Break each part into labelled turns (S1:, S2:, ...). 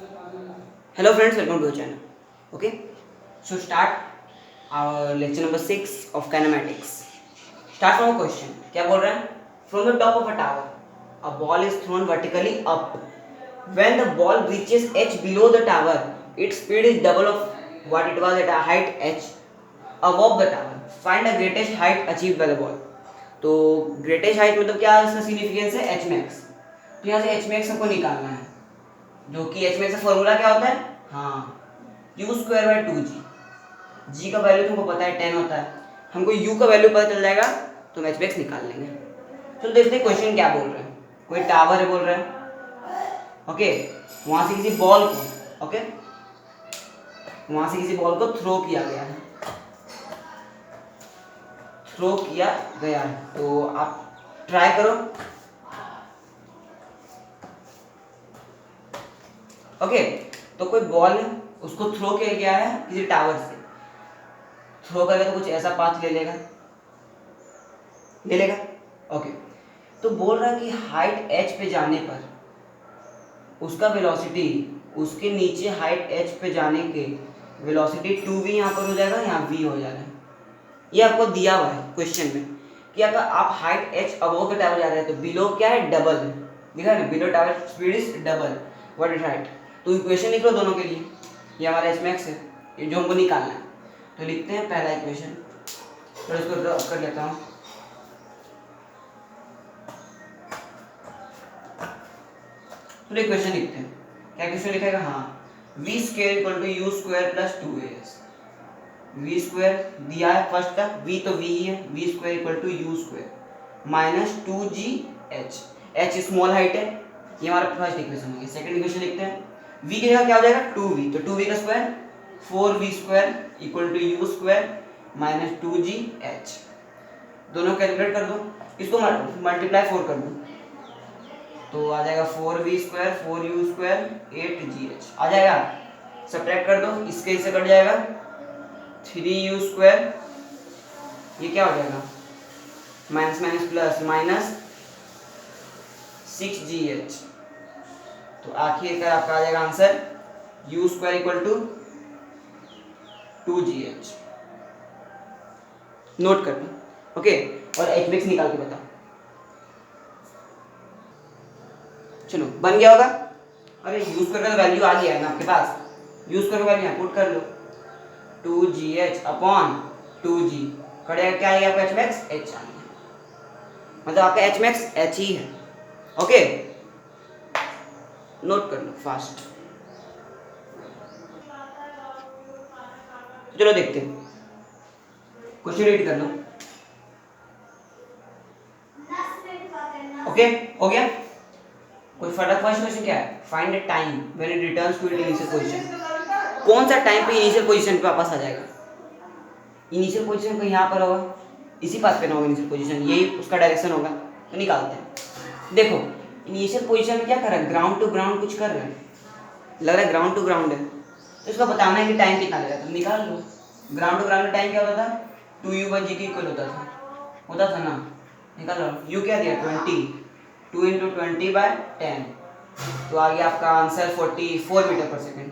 S1: Hello friends, welcome to the channel. Okay, so start our lecture number 6 of kinematics. Start from a question. क्या बोल रहा है? From the top of a tower, a ball is thrown vertically up. When the ball reaches h below the tower, its speed is double of what it was at a height h above the tower. Find the greatest height achieved by the ball. तो greatest height मतलब क्या इसका significance है h max. तो यहाँ से h max हमको निकालना है, जो कि एच मैक्स का फॉर्मूला क्या होता है? हाँ, यू स्क्वायर बाई टू जी. जी का वैल्यू तुमको पता है 10 होता है, हमको यू का वैल्यू पता चल जाएगा तो हम एच मैक्स निकाल लेंगे. चलो देखते हैं क्वेश्चन क्या बोल रहे हैं. कोई टावर है बोल रहे हैं, ओके, वहां से किसी बॉल को, ओके, वहां से किसी बॉल को थ्रो किया गया है, थ्रो किया गया है. तो आप ट्राई करो. ओके, तो कोई बॉल है, उसको थ्रो किया गया है किसी टावर से. थ्रो करेगा तो कुछ ऐसा पाथ ले लेगा, ले लेगा. ओके, तो बोल रहा है कि हाइट h पे जाने पर उसका वेलोसिटी, उसके नीचे हाइट h पे जाने के वेलोसिटी 2v यहाँ पर हो जाएगा, यहाँ v हो जाएगा. ये आपको दिया हुआ है क्वेश्चन में कि अगर आप height h above the tower जा रहे हैं तो बिलो क्या है? डबल है. दिखा है ना, below tower speed is double what is height. तो इक्वेशन लिख लो दोनों के लिए. ये हमारा एच मैक्स है, ये जो हमको निकालना है. तो लिखते हैं पहला इक्वेशन, तो इसको ड्रॉ कर लेता हूँ. तो इक्वेशन लिखते हैं. क्या इक्वेशन लिखेगा? हाँ, v square equal to u square plus 2as. V square दिया है फर्स्ट का, वी तो वी ही है, v square equal to u square minus 2gh. h small height है, ये हमारा फर्स्ट इक्वेशन हो गया. सेकंड इक्वेशन लिखते हैं. v की जगह क्या हो जाएगा? 2v, तो 2v का square 4v square equal to u square minus 2gh. दोनों कैलकुलेट कर दो, इसको मल्टीप्लाई 4 कर दो तो आ जाएगा 4v square 4u square 8gh आ जाएगा. सब्ट्रैक्ट कर दो, इसके इससे कट जाएगा 3u स्क्वायर, ये क्या हो जाएगा? Minus minus plus minus 6gh. तो आखिरकार आपका आ जाएगा answer u square equal to 2gh. Note कर लो, ओके. और h मैक्स निकाल के बताओ. चलो बन गया होगा. अरे u स्क्वायर का वैल्यू आ गया है ना आपके पास, u स्क्वायर का वैल्यू पुट कर लो. 2gh अपॉन 2g करेगा क्या आएगा आपका h मैक्स? h आ गया. मतलब आपका h मैक्स h ही है, ओके. नोट कर लो फास्ट. चलो देखते हैं, क्वेश्चन रीड कर लो. ओके, हो गया. कोई फर्दर फर्स्ट क्वेश्चन क्या है? Find the time when it returns to its initial position. कौन सा टाइम पे इनिशियल पोजीशन पे वापस आ जाएगा? इनिशियल पोजीशन कहीं यहाँ पर होगा, इसी पास पे ना होगा इनिशियल पोजीशन, यही उसका डायरेक्शन होगा. तो निकालते हैं. देखो इनिशियल पोजीशन में क्या कर रहा है? ग्राउंड टू ग्राउंड कुछ कर रहे हैं, लग रहा है ग्राउंड टू ग्राउंड है. तो इसको बताना है कि टाइम कितना लगेगा, तो निकाल लो. ग्राउंड टू ग्राउंड में टाइम क्या होता था? 2u/g के इक्वल होता था ना. निकाल लो. u क्या दिया? 20, 2 इंटू 20/10. तो आ गया आपका आंसर 44 मीटर पर second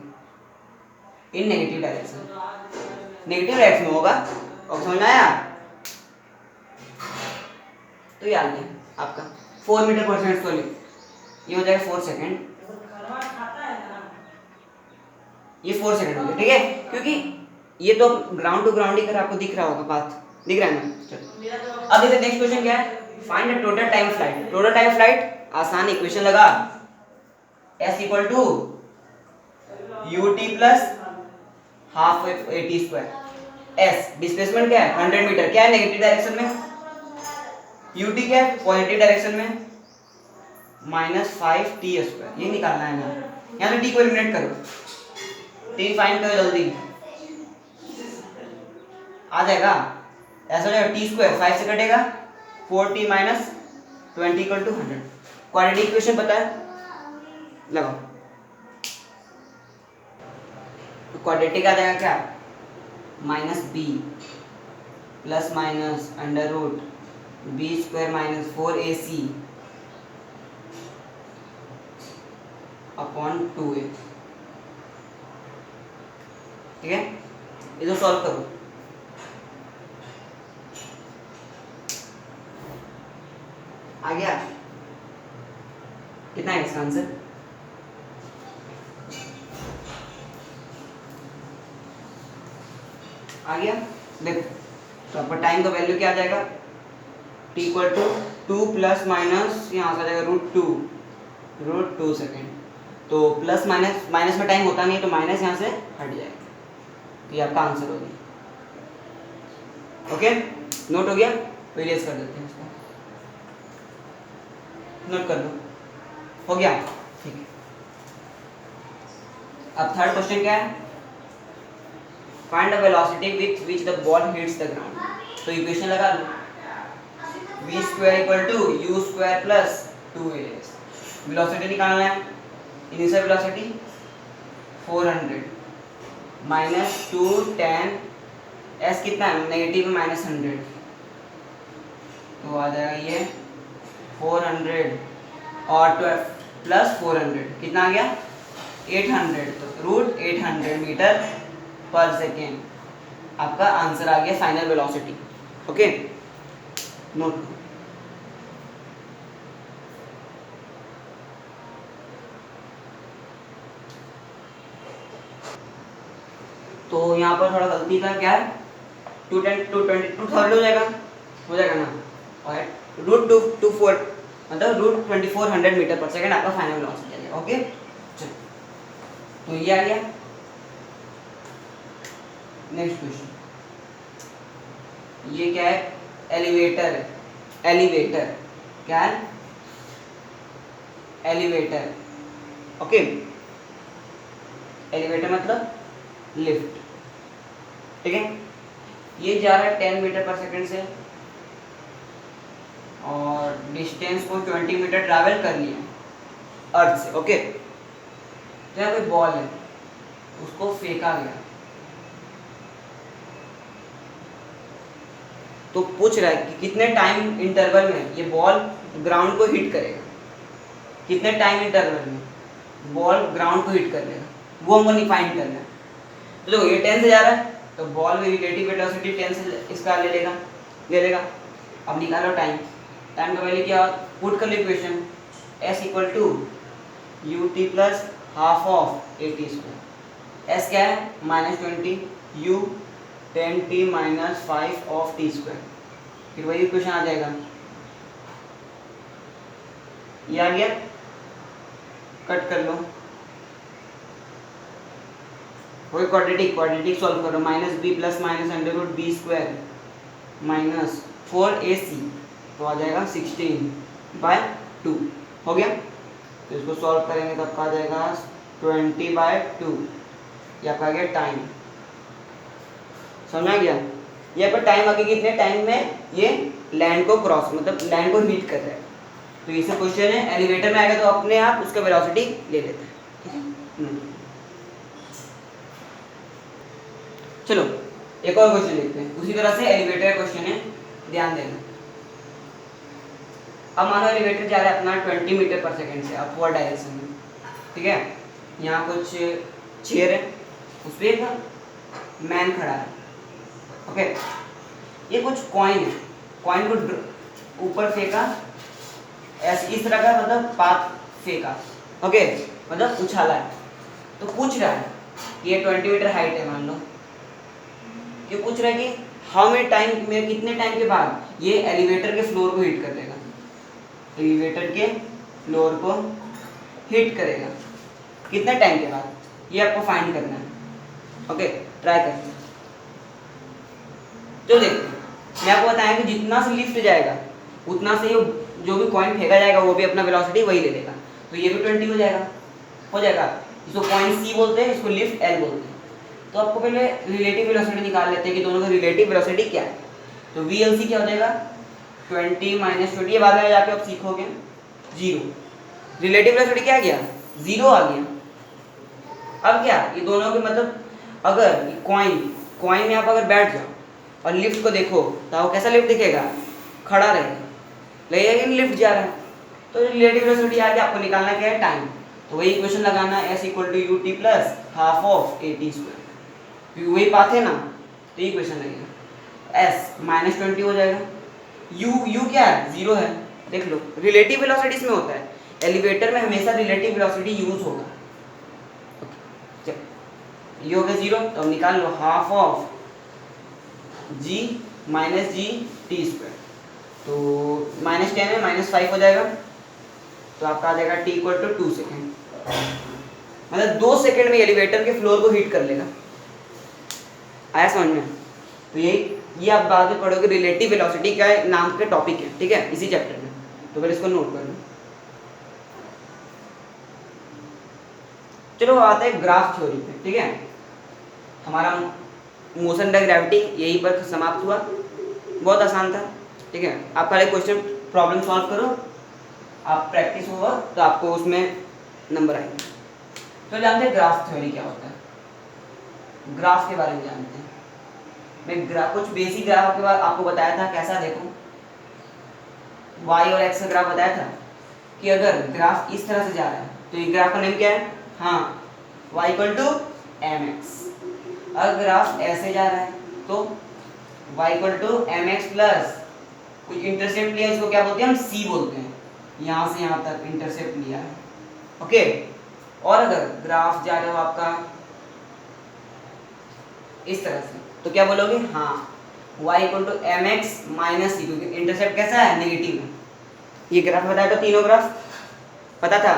S1: in negative direction. Negative direction में होगा, और समझ में आया? तो ये आ गया आपका 4 मीटर पर सेकेंड सॉलिड, ये हो जाएगा 4 सेकेंड. ये 4 सेकेंड हो गया, ठीक है, क्योंकि ये तो ग्राउंड टू ग्राउंड ही कर आपको दिख रहा होगा, पाथ दिख रहा है ना. चलो अब देखते नेक्स्ट क्वेश्चन क्या है. Find the total time flight. Total time flight आसान इक्वेशन लगा, s equal to ut plus half at square. s displacement क्या है? 100 मीटर. क्या है? नेगेटिव डायरेक्शन में. ut क्या है? पॉजिटिव डायरेक्शन में माइनस 5t स्क्वायर. ये निकालना है ना. यहाँ पे t को एलिमिनेट करो, t फाइंड करो जल्दी. आ जाएगा ऐसा हो जाएगा टी स्क्वायर 5 से कटेगा 4t minus 20 equal to 100. Quadratic equation पता है? लगाओ. तो क्वाड्रेटिक आ जाएगा क्या? Minus b plus minus under root b square minus 4ac upon 2a. ठीक है, इसको सॉल्व करो। आ गया, कितना है इसका आंसर? आ गया। देखो तो आपका टाइम का वैल्यू क्या आ जाएगा, t equal to 2 plus minus यहाँ से आ जाएगा √2 सेकेंड। तो प्लस माइनस, माइनस में टाइम होता नहीं तो माइनस यहाँ से हट जाएगा, तो ये आपका आंसर हो गया। ओके, नोट हो गया, तो इरेज कर देते हैं इसको, नोट कर लो, हो गया, ठीक है। अब थर्ड क्वेश्चन क्या है, find the velocity with which the ball hits the ground. तो इक्वेशन लगा लो, v square equal to u square plus 2as। Velocity निकालना है, इनिशियल वेलोसिटी 400 माइनस 2 10 s कितना है, नेगेटिव माइनस 100, तो आ जाएगा ये 400 और 12 प्लस 400 कितना आ गया 800, तो √800 मीटर पर सेकेंड आपका आंसर आ गया, फाइनल वेलोसिटी। Okay, note. तो यहाँ पर थोड़ा गलती था, क्या है 220 हो जाएगा ना, और √224 मतलब √2400 मीटर पर सेकेंड आपका फाइनल वेलोसिटी आ जाएगा। ओके, चलो, तो ये आ गया। नेक्स्ट क्वेश्चन, ये क्या है, एलिवेटर क्या है, एलिवेटर। ओके, एलिवेटर मतलब लिफ्ट, ठीक है। ये जा रहा है 10 मीटर पर सेकंड से और डिस्टेंस को 20 मीटर ट्रैवल कर लिया अर्थ से। ओके, तो यहाँ कोई बॉल है, उसको फेंका गया, तो पूछ रहा है कि कितने टाइम इंटरवल में ये बॉल ग्राउंड को हिट करेगा, कितने टाइम इंटरवल में बॉल ग्राउंड को हिट कर लेगा, वो हमको नहीं फाइंड करना है। तो देखो ये 10 से जा रहा है, तो बॉल में रिलेटिव वेलोसिटी 10 से इसका ले लेगा। अब निकालो टाइम का वैल्यू क्या, पुट कर लो equation, s equal to ut plus half of at²। s क्या है -20, u 10t minus 5 of t², फिर वही इक्वेशन आ जाएगा, ये आ गया, कट कर लो, वही क्वाड्रेटिक सॉल्व करो, -b plus minus √b² minus 4ac, तो आ जाएगा 16/2, हो गया। तो इसको सॉल्व करेंगे तब आ जाएगा 20/2, ये आपका आ गया टाइम, समझ आ गया। ये पर टाइम आगे कितने टाइम में ये लैंड को क्रॉस मतलब लैंड को हिट कर रहा है, तो ये सब क्वेश्चन है, एलिवेटर में आएगा तो अपने आप उसका वेलोसिटी ले लेता है, ठीक है। चलो एक और क्वेश्चन देखते हैं, उसी तरह से एलिवेटर का क्वेश्चन है, ध्यान देना। अब मानो एलिवेटर जा रहा है अपना 20 मीटर पर सेकेंड से अपवर्ड डायरेक्शन में, ठीक है। यहाँ कुछ चेयर है, उस पर एक मैन खड़ा है, ओके। ये कुछ कॉइन है, कॉइन को ऊपर फेंका ऐसे, इस तरह का मतलब पाथ फेंका, ओके, मतलब उछाला है। तो पूछ रहा है ये 20 मीटर हाइट है मान लो, ये पूछ रहा है कि हाउ मेनी टाइम में, कितने टाइम के बाद ये एलिवेटर के फ्लोर को हिट कर देगा, एलिवेटर के फ्लोर को हिट करेगा कितने टाइम के बाद, ये आपको फाइंड करना है। ओके, ट्राई करते हैं। तो देखते हैं, मैं आपको बताया कि जितना से लिफ्ट जाएगा उतना से जो भी कॉइन फेंका जाएगा वो भी अपना वेलोसिटी वही ले लेगा, तो ये भी 20 हो जाएगा। इसको कॉइन C बोलते हैं, इसको लिफ्ट L बोलते हैं। तो आपको पहले रिलेटिव वेलोसिटी निकाल लेते हैं कि दोनों का रिलेटिव वेलोसिटी क्या है। तो VLC क्या हो जाएगा 20 - 20, ये बाद में जाके आप सीखोगे 0। रिलेटिव वेलोसिटी क्या आ गया 0 आ गया। अब क्या ये दोनों के मतलब अगर कॉइन में आप अगर बैठ जाओ और लिफ्ट को देखो तो वो कैसा लिफ्ट दिखेगा, खड़ा रहेगा, लगेगा कि लिफ्ट जा रहा है। तो रिलेटिव वेलोसिटी आ गया, आपको निकालना क्या है टाइम, तो वही इक्वेशन लगाना है, s = ut plus half of at²। क्योंकि वही पाथ है ना, तो ये क्वेश्चन लगेगा। एस -20 हो जाएगा। यू क्या है, 0 है। देख लो रिलेटिव वेलोसिटी इसमें होता है, एलिवेटर में हमेशा रिलेटिव वेलोसिटी यूज होगा। ये हो गया 0, तो अब निकाल लो half of g minus g t square, तो -10 में -5 हो जाएगा, तो आपका आ जाएगा t इक्वल टू 2 सेकेंड, मतलब 2 सेकेंड में एलिवेटर के फ्लोर को हीट कर लेगा। आया समझ में? तो ये आप बाद में पढ़ोगे, रिलेटिव वेलोसिटी का नाम के टॉपिक है, ठीक है, इसी चैप्टर में, तो फिर इसको नोट कर लो। चलो आते हैं ग्राफ थ्योरी पे, ठीक है। हमारा मोशन बाय ग्रेविटी यहीं पर समाप्त हुआ, बहुत आसान था, ठीक है। आप पहले क्वेश्चन प्रॉब्लम सॉल्व करो, आप प्रैक्टिस होगा तो आपको उसमें नंबर आएंगे। तो जानते हैं ग्राफ थ्योरी क्या होता है, ग्राफ के बारे में जानते हैं। मैं कुछ बेसिक ग्राफ के बाद आपको बताया था, कैसा देखो y और x का ग्राफ बताया था कि अगर ग्राफ इस तरह से जा रहा है तो ये ग्राफ का नेम क्या है, हाँ y इक्वल टू mx। अगर ग्राफ ऐसे जा रहा है तो y equal to mx plus कुछ इंटरसेप्ट लिया, इसको क्या बोलते हैं हम, c बोलते हैं, यहाँ से यहाँ तक इंटरसेप्ट लिया है, ओके। और अगर ग्राफ जा रहा हो आपका इस तरह से तो क्या बोलोगे, हाँ y equal to mx minus c, क्योंकि इंटरसेप्ट कैसा है, नेगेटिव है। ये ग्राफ बताया था, तीनों ग्राफ पता था।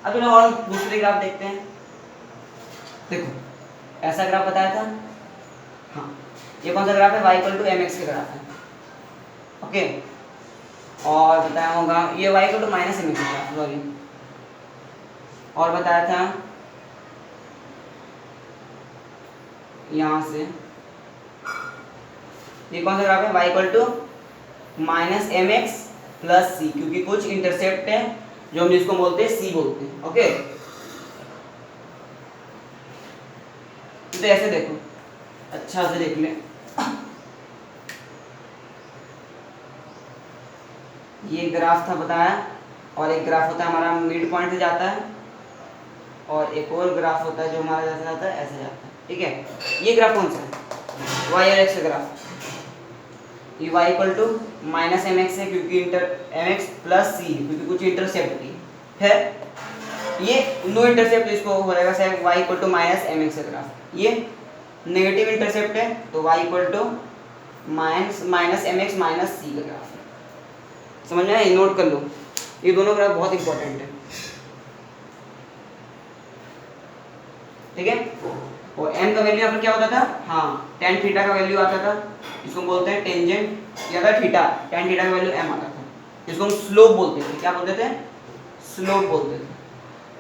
S1: अब चलो और दूसरे ग्राफ देखते हैं। देखो ऐसा ग्राफ बताया था, हाँ ये कौन सा ग्राफ है, y इक्वल टू mx का ग्राफ है, ओके। और बताया होगा ये y equal to minus mx का ग्राफ, सॉरी। और बताया था यहाँ से ये कौन सा ग्राफ है, y equal to minus mx plus c, क्योंकि कुछ इंटरसेप्ट है जो हम जिसको बोलते हैं c बोलते हैं, ओके। तो ऐसे देखो, अच्छा से देख ले, ये ग्राफ था बताया, और एक ग्राफ होता है हमारा मिड पॉइंट से जाता है, और एक और ग्राफ होता है जो हमारा जैसे जाता है ऐसे जाता है, ठीक है। ये ग्राफ कौन सा है, y और x का ग्राफ। ये y equal to minus m x है क्योंकि एम एक्स प्लस सी क्योंकि कुछ इंटरसेप्ट की है, ये नो इंटरसेप्ट, इसको हो जाएगा same y equal to minus m x का ग्राफ। ये नेगेटिव इंटरसेप्ट है तो y equal to minus m x minus c का ग्राफ है। समझ में आया, नोट कर लो, ये दोनों ग्राफ बहुत इंपॉर्टेंट है, ठीक है। और m का वैल्यू यहाँ पर क्या होता था, हाँ tan थीटा का वैल्यू आता था, इसको बोलते हैं टेंजेंट, या था थीटा, tan थीटा का वैल्यू m आता था, इसको हम स्लोप बोलते थे। क्या बोलते थे, स्लोप बोलते थे।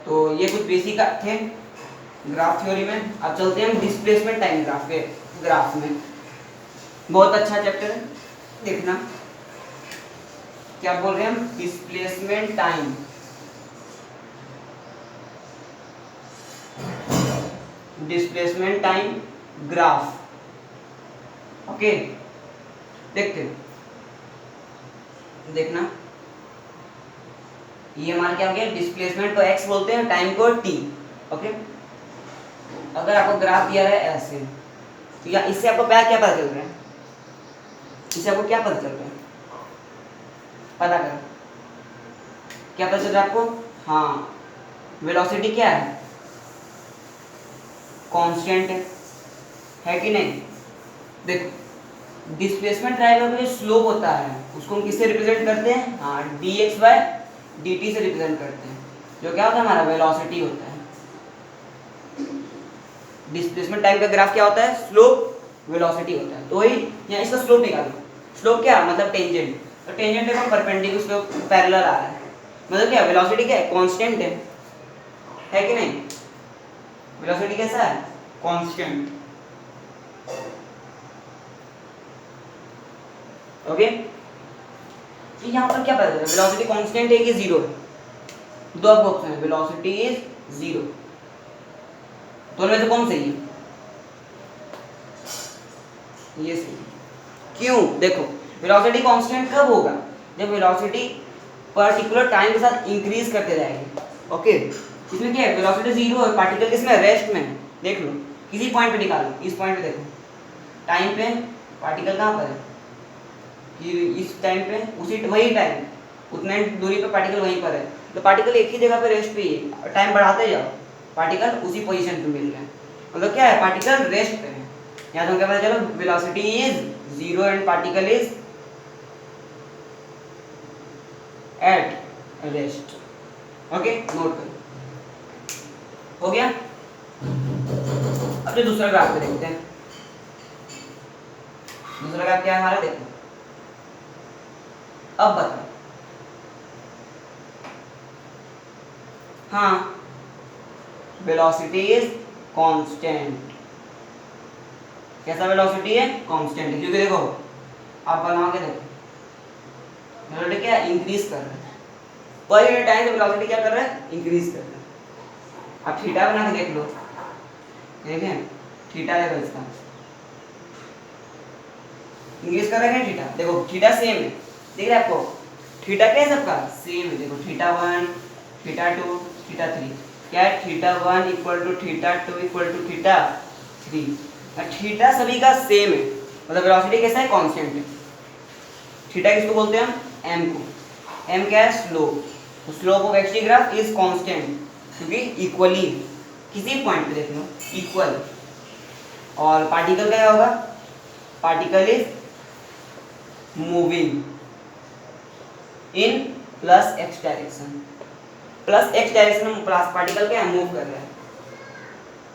S1: तो ये कुछ बेसिक थे ग्राफ थ्योरी में। अब चलते हैं हम डिस्प्लेसमेंट टाइम ग्राफ के ग्राफ में, बहुत अच्छा चैप्टर है, देखना क्या बोल रहे हैं हम, displacement time. Displacement time graph, okay. देखते हैं, देखना ये हमारा क्या हो गया, डिस्प्लेसमेंट को x बोलते हैं, टाइम को t, ओके। अगर आपको ग्राफ दिया है ऐसे, तो या इससे आपको क्या पता चल रहा है, इससे आपको क्या पता चल रहा है, पता कर, क्या पता चल रहा है आपको, हाँ वेलोसिटी क्या है, कांस्टेंट है कि नहीं। देखो डिस्प्लेसमेंट ट्रायंगल का जो स्लोप होता है उसको हम किससे रिप्रेजेंट करते हैं, हाँ dx बाय dt से रिप्रेजेंट करते हैं, जो क्या होता है हमारा वेलोसिटी होता है। डिस्प्लेसमेंट टाइम का ग्राफ क्या होता है, स्लोप वेलोसिटी होता है। तो वही यहाँ इसका स्लोप निकालो, स्लोप क्या मतलब टेंजेंट, तो टेंजेंट देखो परपेंडिकुलर स्लोप पैरेलल आ रहा है, मतलब क्या वेलोसिटी क्या है, कांस्टेंट है कि नहीं, वेलोसिटी कैसा है, कांस्टेंट, ओके। तो यहाँ पर क्या पता चला, वेलोसिटी कांस्टेंट है कि जीरो है, दो आपको ऑप्शन है, वेलोसिटी इज जीरो, दोनों में से कौन सही है, ये सही है। क्यों, देखो वेलोसिटी कांस्टेंट कब होगा, जब वेलोसिटी पर्टिकुलर टाइम के साथ इंक्रीज करते जाएगी, ओके। इसमें क्या है, वेलोसिटी जीरो है, पार्टिकल किसमें, रेस्ट में, देख लो किसी पॉइंट पे निकालो, इस पॉइंट पे देखो, टाइम पे पार्टिकल कहाँ पर है, कि इस टाइम पे उसी वही टाइम उतने दूरी पे पार्टिकल वहीं पर है, तो पार्टिकल एक ही जगह पे रेस्ट पे ही है, टाइम बढ़ाते जाओ पार्टिकल उसी पोजीशन पे मिल रहे हैं, मतलब क्या है, पार्टिकल रेस्ट पे है। यहाँ तो क्या पता चलो, velocity is 0 and particle is at rest. Okay, note करो, हो गया। अब जो दूसरा ग्राफ पे देखते हैं, दूसरा ग्राफ क्या है हमारा, देखो अब बताओ। हाँ, वेलोसिटी इज कांस्टेंट। कैसा वेलोसिटी है, कांस्टेंट है, क्योंकि देखो आप बना के देखो, वेलोसिटी क्या इंक्रीज कर रहा है, पर यूनिट टाइम से वेलोसिटी क्या कर रहा है, इंक्रीज कर रहा है। आप थीटा बना के देख लो, देखें थीटा देखो, इसका इंक्रीज कर रहा है थीटा, देखो थीटा सेम है, दिख रहा है आपको, थीटा क्या है सबका सेम है, देखो थीटा 1 थीटा 2 थीटा 3, क्या है theta 1 equal to theta 2 equal to theta 3, theta सभी का सेम है, मतलब वेलोसिटी कैसा है, कांस्टेंट है। थीटा किसको बोलते हैं हम, एम को, एम क्या है, स्लोप, तो slope of x graph is constant, क्योंकि इक्वली किसी पॉइंट पे देख लो इक्वल, और पार्टिकल क्या होगा, particle is moving in plus x direction, plus x direction में प्लस पार्टिकल क्या है, मूव कर रहा है।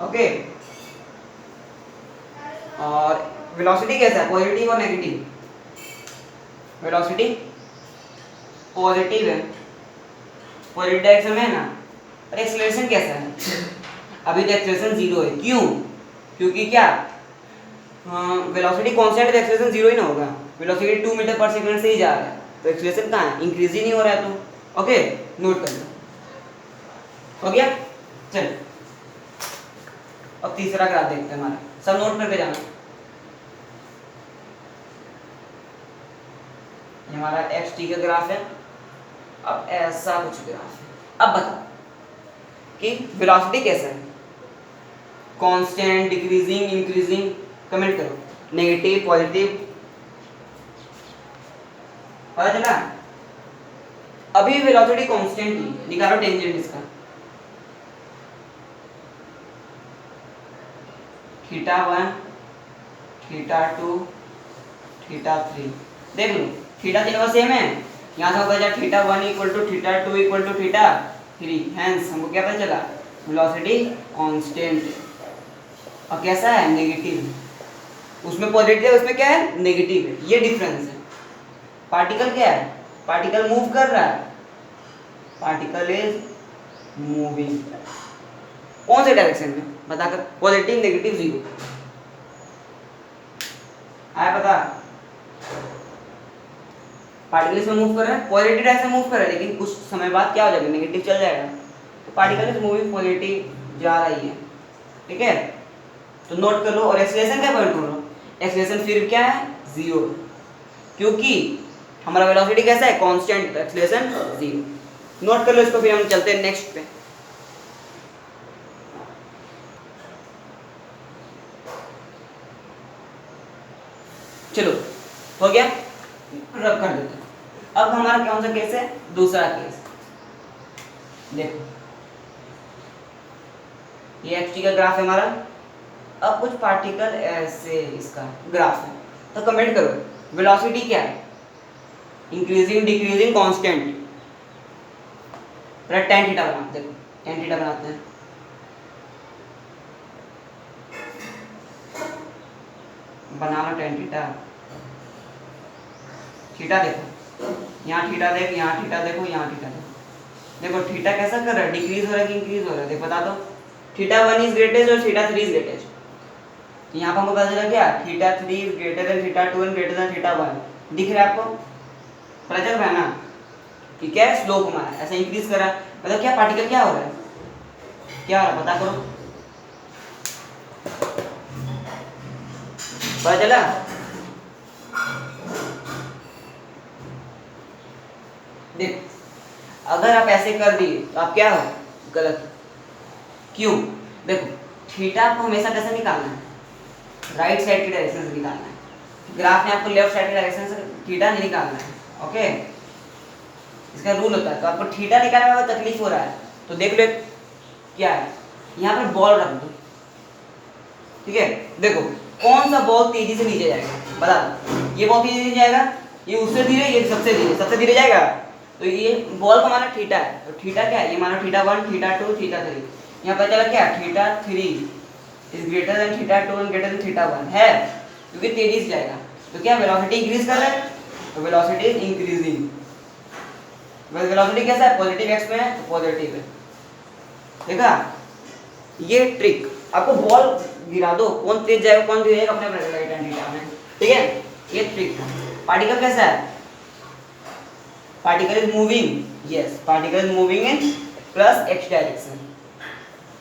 S1: ओके, और वेलोसिटी कैसा है, पॉजिटिव और नेगेटिव, वेलोसिटी पॉजिटिव है, पॉजिटिव डायरेक्शन में है ना, और एक्सेलरेशन कैसा है, अभी तो एक्सेलरेशन 0 है, क्यों, क्योंकि क्या वेलोसिटी कांस्टेंट है तो एक्सेलरेशन 0 ही ना होगा, वेलोसिटी 2 मीटर पर सेकंड से ही जा रहा है, तो एक्सेलरेशन कहाँ है, इंक्रीज ही नहीं हो रहा है, तो ओके नोट कर लो, हो गया। चल अब तीसरा ग्राफ देखते हैं हमारा, सब नोट करके जाना। ये हमारा एक्स टी का ग्राफ है, अब ऐसा कुछ ग्राफ है, अब बता कि वेलोसिटी कैसा है, कांस्टेंट, डिक्रीजिंग, इंक्रीजिंग, कमेंट करो, नेगेटिव, पॉजिटिव, पता चला। अभी वेलोसिटी कांस्टेंट ही, निकालो टेंजेंट इसका, थीटा 1 थीटा 2 थीटा 3, देख लो थीटा तीनों सेम है, यहाँ से पता चला theta 1 equal to theta 2 equal to theta 3, hence हमको क्या पता चला, वेलोसिटी कांस्टेंट है, और कैसा है, नेगेटिव, उसमें पॉजिटिव है उसमें क्या है, नेगेटिव है, ये डिफरेंस है। पार्टिकल क्या है, पार्टिकल मूव कर रहा है, पार्टिकल इज मूविंग, कौन से डायरेक्शन में बताकर, पॉजिटिव, नेगेटिव, 0 आया पता, पार्टिकल इसमें मूव कर रहा है, पॉजिटिव डायरेक्शन मूव कर रहा है, लेकिन कुछ समय बाद क्या हो जाएगा, नेगेटिव चल जाएगा, तो पार्टिकल इज मूविंग पॉजिटिव जा रही है, ठीक है, तो नोट कर लो। और एक्सेलरेशन क्या पॉइंट करो, एक्सेलरेशन फिर क्या है, 0, क्योंकि हमारा वेलोसिटी कैसा है, कांस्टेंट, एक्सेलरेशन 0, नोट कर लो इसको, फिर हम चलते हैं नेक्स्ट पे। चलो हो गया, रब कर देते हैं। अब हमारा कौन सा केस है, दूसरा केस, देखो ये एक्स टी का ग्राफ है हमारा, अब कुछ पार्टिकल ऐसे इसका ग्राफ है, तो कमेंट करो वेलोसिटी क्या है, इंक्रीजिंग, डिक्रीजिंग, कांस्टेंट, पहले tan थीटा बनाते हैं, देखो tan थीटा बनाते हैं, बना लो tan थीटा, थीटा देखो, यहाँ थीटा देख, यहाँ थीटा देखो, यहाँ थीटा देखो, देखो थीटा कैसा कर रहा है, डिक्रीज हो रहा है कि इंक्रीज हो रहा है, देखो बता दो, थीटा 1 इज ग्रेटेस्ट और थीटा 3 इज ग्रेटेस्ट, तो यहाँ पर हमको पता चला क्या, theta 3 is greater than theta 2 and greater than theta 1, दिख रहा है आपको, पता चल रहा है ना, कि क्या है, स्लोप हमारा ऐसा इंक्रीज कर रहा है, मतलब क्या पार्टिकल क्या हो रहा है, क्या हो रहा है पता करो, पता चला, देख अगर आप ऐसे कर दिए तो आप क्या हो, गलत, क्यों, देखो थीटा आपको हमेशा कैसे निकालना है, राइट साइड की डायरेक्शन से निकालना है। ग्राफ में आपको लेफ्ट साइड की डायरेक्शन से थीटा नहीं निकालना है। ओके, इसका रूल होता है। तो आपको थीटा निकालने में अगर तकलीफ हो रहा है तो देख लो क्या है, यहाँ पर बॉल रख दो। ठीक है, देखो कौन सा बॉल तेजी से नीचे जाएगा बता दो। ये बॉल तेजी से जाएगा, ये उससे धीरे, ये सबसे धीरे जाएगा। तो ये बॉल का माना थीटा है, तो थीटा क्या है, ये मानो थीटा 1, थीटा 2, थीटा 3। यहाँ पर चला क्या, theta 3 is greater than theta 2 and greater than theta 1 है, क्योंकि तेजी से जाएगा। तो क्या वेलोसिटी इंक्रीज कर रहा है, तो वेलोसिटी इज इंक्रीजिंग। वेलोसिटी कैसा है, पॉजिटिव एक्स में है तो पॉजिटिव है। देखा, ये ट्रिक। आपको बॉल गिरा दो, कौन तेज जाएगा कौन धीरे जाएगा अपने राइट हैंड थीटा में। ठीक है, ये ट्रिक है। पार्टिकल कैसा है, particle is moving, yes particle is moving in plus x direction.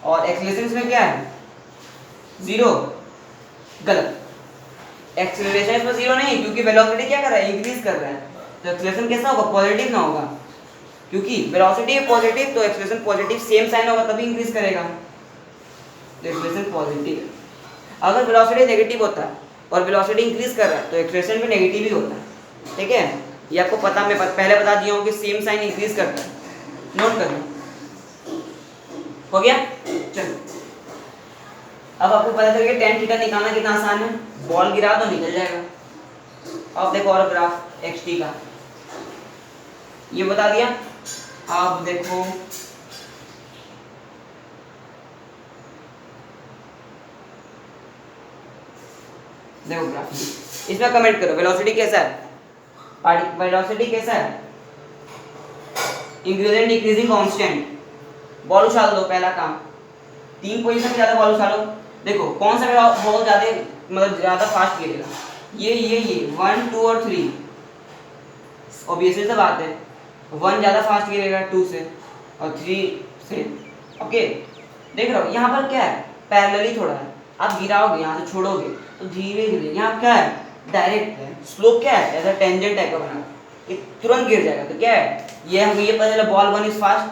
S1: और एक्सीलरेशन इसमें क्या है, 0, गलत। एक्सीलरेशन इसमें 0 नहीं, क्योंकि वेलोसिटी क्या कर रहा है, इंक्रीज कर रहा है। तो एक्सीलरेशन कैसा होगा, पॉजिटिव ना होगा, क्योंकि वेलोसिटी है पॉजिटिव तो एक्सीलरेशन पॉजिटिव, सेम साइन होगा तभी इंक्रीज करेगा। तो एक्सीलरेशन पॉजिटिव है। अगर वेलोसिटी नेगेटिव होता है और वेलोसिटी इंक्रीज कर रहा है तो एक्सीलरेशन भी नेगेटिव ही होता है। ठीक है, ये आपको पता, मैं पहले बता दिया हूँ कि सेम साइन इंक्रीज करता है। नोट कर लो, हो गया। चलो, अब आपको पता चल गया tan थीटा निकालना कितना आसान है, बॉल गिरा तो निकल जाएगा। अब देखो और ग्राफ एक्स टी का, ये बता दिया। आप देखो देखो ग्राफ, इसमें कमेंट करो वेलोसिटी कैसा है, वेलोसिटी कैसा है, इंक्रीजिंग डिक्रीजिंग कांस्टेंट। बॉल उछाल दो, पहला काम 3 पोजीशन में ज्यादा बॉल उछालो। देखो कौन सा बॉल ज्यादा, मतलब ज्यादा फास्ट गिरेगा, ये 1 2 और 3, ऑब्वियसली सा बात है 1 ज्यादा फास्ट गिरेगा 2 से और 3 से। ओके, देख रहे हो यहाँ पर क्या है, पैरेलली थोड़ा है। आप गिराओगे यहाँ से छोड़ोगे तो धीरे धीरे, यहाँ क्या है डायरेक्ट है, स्लोप क्या है ऐसा टेंजेंट टाइप का बना, ये तुरंत गिर जाएगा। तो क्या है, ये हमको ये पता चला बॉल 1 इज फास्ट,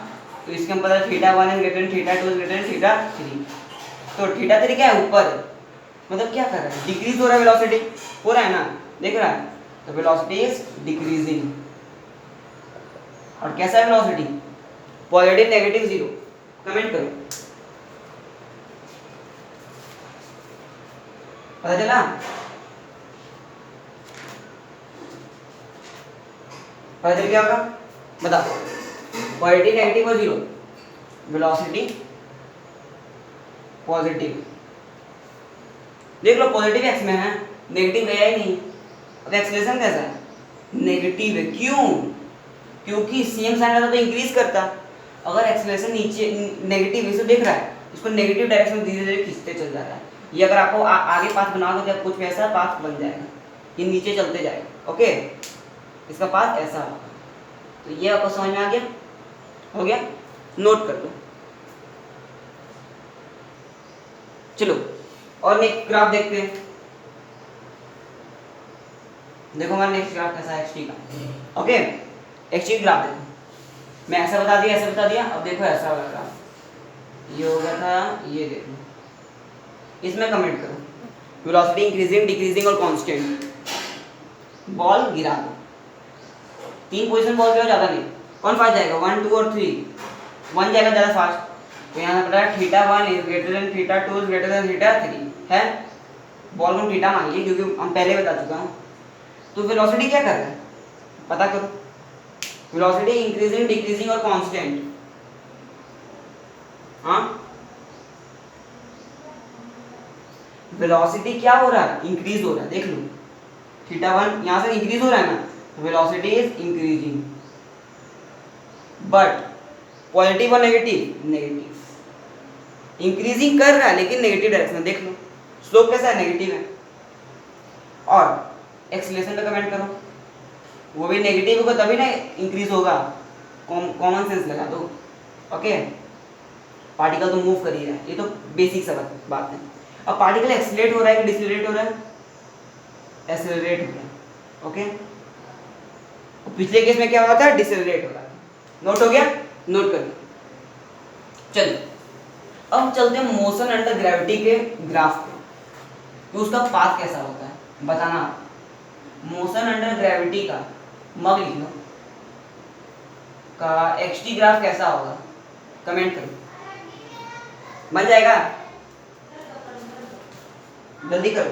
S1: तो इसके हम पता theta 1 is greater than theta 2 is greater than theta 3। तो थीटा 3 क्या है, ऊपर है, मतलब क्या कर रहा है, डिक्रीज हो रहा है वेलोसिटी, हो रहा है ना, देख रहा है। तो वेलोसिटी इज डिक्रीजिंग। और कैसा है वेलोसिटी, पॉजिटिव नेगेटिव 0। कमेंट करो, पता चला। पता चल गया होगा, बताओ पॉजिटिव नेगेटिव और 0, वेलोसिटी पॉजिटिव। देख लो पॉजिटिव एक्स में है, नेगेटिव गया ही नहीं। अब एक्सीलरेशन कैसा है, नेगेटिव है, क्यों, क्योंकि सेम साइन रहता तो इंक्रीज करता। अगर एक्सीलरेशन नीचे नेगेटिव इसे देख रहा है, इसको नेगेटिव डायरेक्शन में धीरे धीरे खींचते चल जा रहा है। ये अगर आपको आगे पाथ बनाओगे तो कुछ वैसा पाथ बन जाएगा, ये नीचे चलते जाएगा। ओके, इसका पाथ ऐसा होगा। तो ये आपको समझ में आ गया, हो गया, नोट कर लो। चलो और नेक्स्ट ग्राफ देखते हैं। देखो हमारा नेक्स्ट ग्राफ कैसा है, एक्स का। ओके, एक्स ग्राफ देखो, मैं ऐसा बता दिया ऐसा बता दिया, अब देखो ऐसा वाला ग्राफ ये होगा था, ये देखो, इसमें कमेंट करो वेलोसिटी इंक्रीजिंग डिक्रीजिंग और कांस्टेंट। बॉल गिरा दो, 3 पोजीशन बॉल गिरा, ज्यादा नहीं। कौन फास्ट जाएगा, 1 2 और 3, 1 जाएगा ज्यादा फास्ट। तो यहाँ पर पता theta 1 is greater than theta 2 is greater than theta 3 है। बॉल को थीटा मान लीजिए क्योंकि हम पहले बता चुका हूँ। तो वेलोसिटी क्या कर रहा है, पता करो, वेलोसिटी इंक्रीजिंग डिक्रीजिंग और कांस्टेंट। हाँ, वेलोसिटी क्या हो रहा है, इंक्रीज हो रहा है, देख लो थीटा 1 यहाँ से इंक्रीज हो रहा है ना, velocity is increasing. But positive और नेगेटिव, नेगेटिव इंक्रीजिंग कर रहा है लेकिन नेगेटिव डायरेक्शन में। देख लो स्लोप कैसा है, नेगेटिव है। और एक्सीलरेशन पे कमेंट करो, वो भी नेगेटिव होगा तभी ना इंक्रीज होगा, कॉमन सेंस लगा दो। ओके, पार्टिकल तो मूव कर ही रहा है, ये तो बेसिक सा बात है। अब पार्टिकल एक्सीलरेट हो रहा है कि डिसेलरेट हो रहा है, एक्सीलरेट हो रहा है। ओके, पिछले केस में क्या हो रहा था, डिसेलरेट हो रहा था। नोट हो गया, नोट कर लो। चलो अब चलते हैं मोशन अंडर ग्रेविटी के ग्राफ पे, तो उसका पाथ कैसा होता है बताना। मोशन अंडर ग्रेविटी का मग लिख लो का xt ग्राफ कैसा होगा, कमेंट करो, बन जाएगा, जल्दी करो।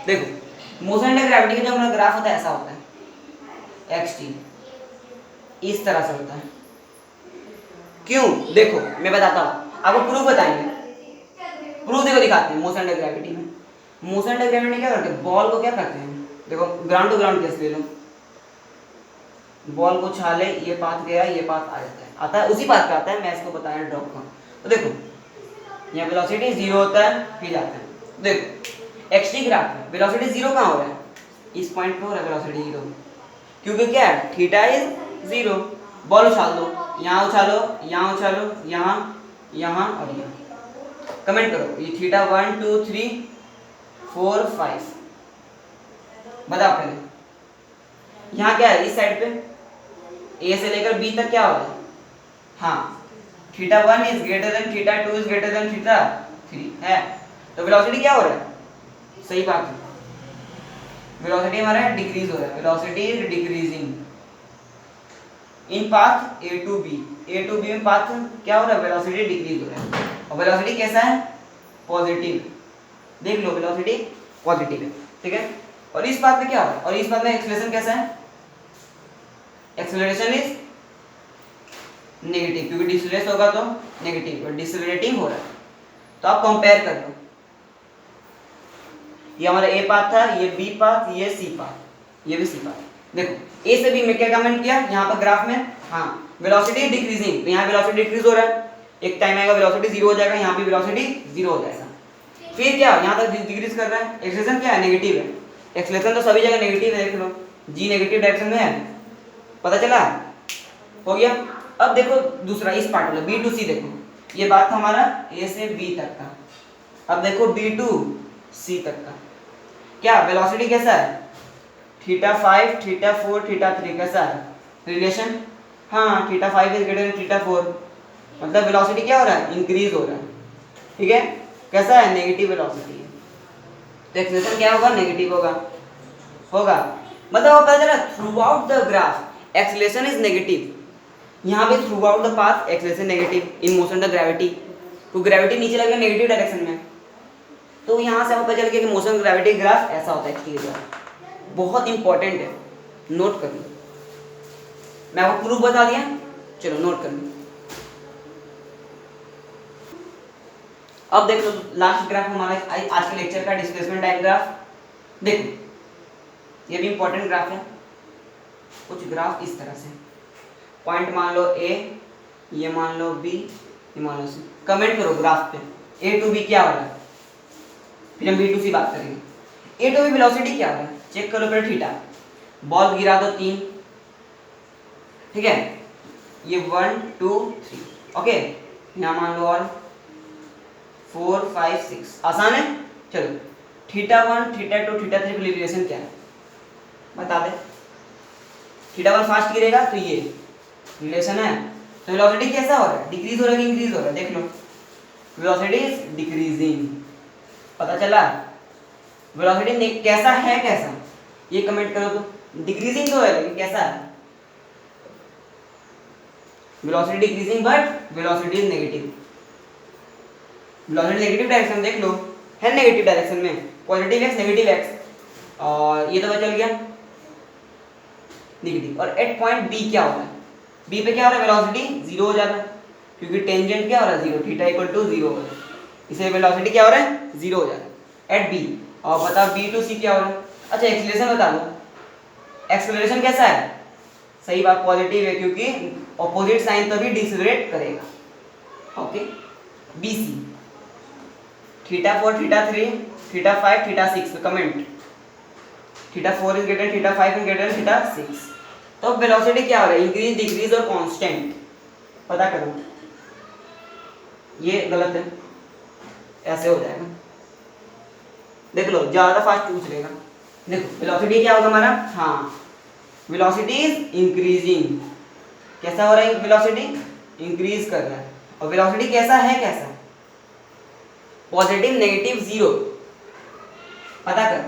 S1: देखो मोशन अंडर ग्रेविटी का जो हमारा ग्राफ होता है ऐसा होता है, xt इस तरह से होता है। क्यों, देखो मैं बताता हूँ आपको, प्रूफ बताएंगे, प्रूफ देखो दिखाते हैं। मोशन अंडर ग्रेविटी में, मोशन अंडर ग्रेविटी क्या करते हैं, बॉल को क्या करते हैं, देखो ग्राउंड टू ग्राउंड केस ले लो, बॉल को छाले, ये पाथ गया, ये पाथ आ जाता है, आता है उसी पाथ पे आता है, मैं इसको बताया ड्रॉप का। तो देखो यहाँ वेलोसिटी 0 होता है फिर जाता है। देखो xt ग्राफ में वेलोसिटी 0 कहाँ हो रहा है, इस पॉइंट पे हो रहा है वेलोसिटी 0, क्योंकि क्या है थीटा इज 0। बॉल उछाल दो, यहाँ उछालो, यहाँ उछालो, यहाँ, यहाँ और यहाँ, कमेंट करो ये थीटा 1 2 3 4 5 बताओ पहले। यहाँ क्या है, इस साइड पे ए से लेकर बी तक क्या हो रहा है, हाँ theta 1 is greater than theta 2 is greater than theta 3 है, तो वेलोसिटी क्या हो रहा है, सही बात है, वेलोसिटी हमारा डिक्रीज हो रहा है, velocity is decreasing in path a to b में पाथ क्या हो रहा है, वेलोसिटी डिक्रीज हो रहा है, और वेलोसिटी कैसा है, पॉजिटिव, देख लो वेलोसिटी पॉजिटिव है, ठीक है। और इस पाथ में क्या हो रहा है, और इस पाथ में एक्सेलरेशन कैसा है, एक्सेलरेशन इज नेगेटिव, क्योंकि डिसलेस होगा तो नेगेटिव, और डिसलेरेटिंग हो रहा है, तो आप कंपेयर कर लो, ये हमारा ए पाथ था, ये बी पाथ, ये सी पाथ, ये भी सी पाथ। देखो ए से बी में क्या कमेंट किया यहाँ पर ग्राफ में, हाँ वेलोसिटी डिक्रीजिंग, तो यहाँ वेलोसिटी डिक्रीज हो रहा है, एक टाइम आएगा वेलोसिटी 0 हो जाएगा, यहाँ भी वेलोसिटी 0 हो जाएगा, फिर क्या यहाँ तक डिक्रीज कर रहा है, एक्सेलरेशन क्या है, नेगेटिव है, एक्सेलरेशन तो सभी जगह नेगेटिव है, देख लो जी नेगेटिव डायरेक्शन में है, पता चला, हो गया। अब देखो दूसरा इस पार्ट वाला बी टू सी, देखो ये बात था हमारा ए से बी तक का, अब देखो बी टू सी तक का, क्या वेलोसिटी कैसा है, थीटा 5 थीटा 4 थीटा 3 कैसा है रिलेशन, हाँ theta 5 is greater than theta 4, मतलब वेलोसिटी क्या हो रहा है, इंक्रीज हो रहा है, ठीक है, कैसा है, नेगेटिव वेलोसिटी है, तो एक्सेलरेशन क्या होगा, नेगेटिव होगा, मतलब पता चला through out the graph acceleration is negative, यहाँ पे through out the path acceleration negative in motion the gravity, तो ग्रेविटी नीचे लगेगा नेगेटिव डायरेक्शन में, तो यहाँ से हमें पता चल गया कि मोशन ग्रेविटी ग्राफ ऐसा होता है, ग्राफ बहुत इंपॉर्टेंट है, नोट कर लो, मैं आपको प्रूफ बता दिया, चलो नोट कर लो। अब देख लो लास्ट ग्राफ हमारा आज के लेक्चर का डिस्प्लेसमेंट टाइप ग्राफ, देखो ये भी इंपॉर्टेंट ग्राफ है, कुछ ग्राफ इस तरह से, पॉइंट मान लो ए, ये मान लो बी, ये मान लो सी, कमेंट करो ग्राफ पे ए टू बी क्या हो रहा है, फिर हम बी टू सी बात करेंगे। ए टू बी वेलोसिटी क्या हो रहा है, चेक करो फिर थीटा, बॉल गिरा दो 3, ठीक है, ये 1 2 3, ओके, यहाँ मान लो और 4 5 6, आसान है, चलो थीटा 1 थीटा 2 थीटा 3 की रिलेशन क्या है बता दे, थीटा 1 फास्ट गिरेगा तो ये रिलेशन है, तो वेलोसिटी कैसा हो रहा है, डिक्रीज हो रहा है कि इंक्रीज हो रहा है, देख लो वेलोसिटी इज डिक्रीजिंग, पता चला, वेलोसिटी कैसा है, कैसा ये कमेंट करो, तो डिक्रीजिंग तो है लेकिन कैसा है, velocity decreasing but velocity is negative, velocity negative direction देख लो है, नेगेटिव डायरेक्शन में पॉजिटिव एक्स नेगेटिव एक्स, और ये तो पता चल गया नेगेटिव, और एट पॉइंट बी क्या हो रहा है, बी पे क्या हो रहा है, वेलोसिटी 0 हो जाता है, क्योंकि टेंजेंट क्या हो रहा है 0, थीटा इक्वल टू 0 हो रहा है, इसे वेलोसिटी क्या हो रहा है 0 हो जाता है एट बी, और बता बी टू सी क्या हो रहा है, अच्छा एक्सेलरेशन बता दो, एक्सेलरेशन कैसा है, सही बात पॉजिटिव है, क्योंकि ऑपोजिट साइन तभी डिसलेरेट करेगा, okay, b c theta 4 theta 3 theta 5 theta 6, comment theta 4 is greater theta 5 is greater theta 6, तो वेलोसिटी क्या हो रहा है, इंक्रीज डिक्रीज और कांस्टेंट, पता करो, ये गलत है, ऐसे हो जाएगा, देख लो ज्यादा फास्ट पूछ लेगा, देखो वेलोसिटी क्या होगा हमारा, हाँ वेलोसिटी इज इंक्रीजिंग, कैसा हो रहा है, वेलोसिटी इंक्रीज कर रहा है, और वेलोसिटी कैसा है, कैसा पॉजिटिव नेगेटिव जीरो, पता कर।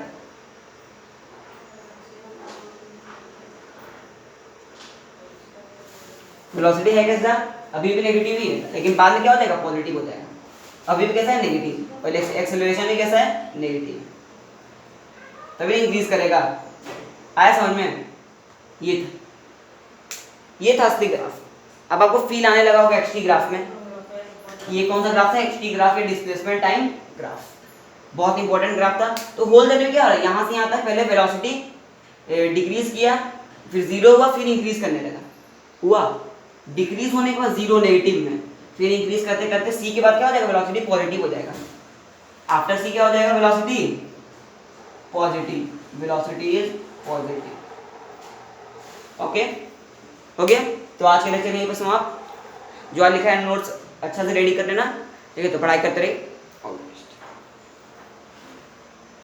S1: वेलोसिटी है कैसा, अभी भी नेगेटिव ही है, लेकिन बाद में क्या हो जाएगा, पॉजिटिव हो जाएगा। अभी भी कैसा है, नेगेटिव, और एक्सेलरेशन भी कैसा है, नेगेटिव, तभी इंक्रीज करेगा। आया समझ में? ये था असली ग्राफ। अब आपको फील आने लगा होगा एक्सटी ग्राफ में। ये कौन सा ग्राफ था, एक्सटी ग्राफ, ये डिस्प्लेसमेंट टाइम ग्राफ, बहुत इंपॉर्टेंट ग्राफ था। तो होल देने में क्या हो रहा है, यहाँ से यहाँ तक पहले वेलोसिटी डिक्रीज किया, फिर जीरो हुआ, फिर इंक्रीज करने लगा, हुआ डिक्रीज होने के बाद जीरो नेगेटिव में, फिर इंक्रीज करते करते सी के बाद क्या हो जाएगा, वेलोसिटी पॉजिटिव हो जाएगा। आफ्टर सी क्या हो जाएगा, velocity positive, velocity is positive. Okay okay, तो आज के लेक्चर यहीं पर समाप्त। जो आज लिखा है नोट्स अच्छा से रेडी कर लेना, ठीक है, तो पढ़ाई करते रहिए।